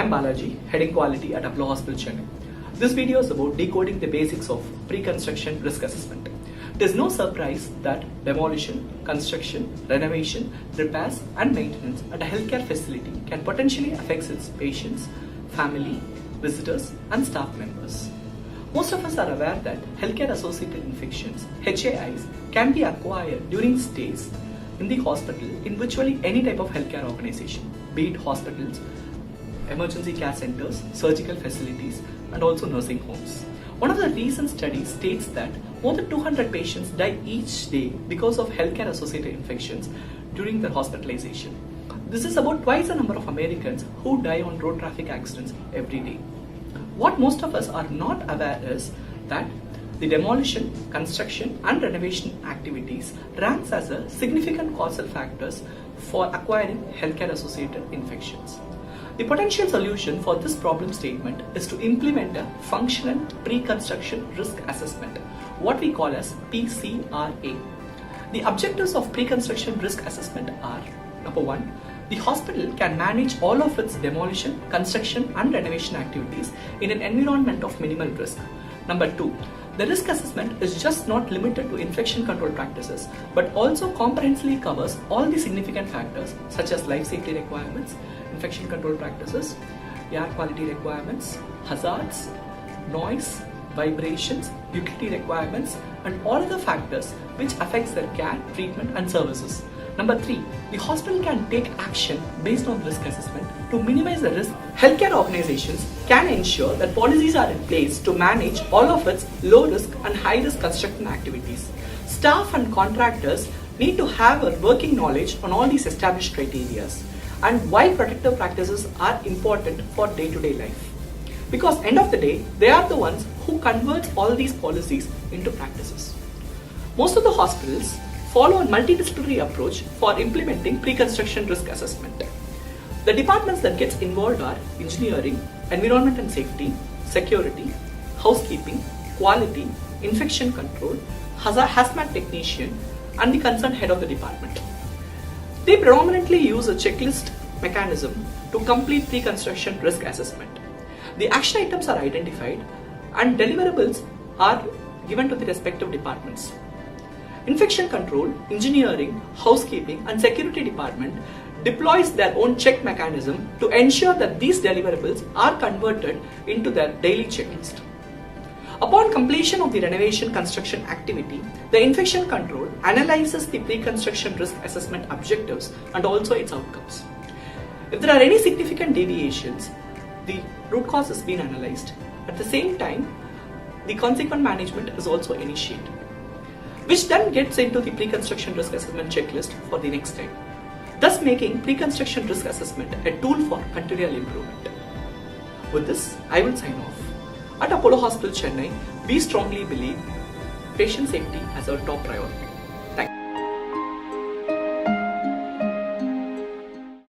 I'm Balaji, heading quality at Apollo Hospital, Chennai. This video is about decoding the basics of pre-construction risk assessment. It is no surprise that demolition, construction, renovation, repairs and maintenance at a healthcare facility can potentially affect its patients, family, visitors and staff members. Most of us are aware that healthcare-associated infections, HAIs, can be acquired during stays in the hospital in virtually any type of healthcare organization, be it hospitals, emergency care centers, surgical facilities, and also nursing homes. One of the recent studies states that more than 200 patients die each day because of healthcare-associated infections during their hospitalization. This is about twice the number of Americans who die on road traffic accidents every day. What most of us are not aware is that the demolition, construction and renovation activities ranks as a significant causal factors for acquiring healthcare-associated infections. The potential solution for this problem statement is to implement a functional pre-construction risk assessment, what we call as PCRA. The objectives of pre-construction risk assessment are: number one, the hospital can manage all of its demolition, construction and renovation activities in an environment of minimal risk. Number two, the risk assessment is just not limited to infection control practices, but also comprehensively covers all the significant factors such as life safety requirements, infection control practices, air quality requirements, hazards, noise, vibrations, utility requirements, and all other factors which affects their care, treatment and services. Number three, the hospital can take action based on risk assessment to minimize the risk. Healthcare organizations can ensure that policies are in place to manage all of its low risk and high risk construction activities. Staff and contractors need to have a working knowledge on all these established criteria and why protective practices are important for day-to-day life. Because end of the day, they are the ones who convert all these policies into practices. Most of the hospitals follow a multidisciplinary approach for implementing pre-construction risk assessment. The departments that gets involved are engineering, environment and safety, security, housekeeping, quality, infection control, hazmat technician, and the concerned head of the department. They predominantly use a checklist mechanism to complete pre-construction risk assessment. The action items are identified and deliverables are given to the respective departments. Infection control, engineering, housekeeping and security department deploys their own check mechanism to ensure that these deliverables are converted into their daily checklist. Upon completion of the renovation construction activity, the infection control analyzes the pre-construction risk assessment objectives and also its outcomes. If there are any significant deviations, the root cause has been analyzed. At the same time, the consequent management is also initiated, which then gets into the pre-construction risk assessment checklist for the next time, thus making pre-construction risk assessment a tool for continual improvement. With this, I will sign off. At Apollo Hospital, Chennai, we strongly believe patient safety as our top priority.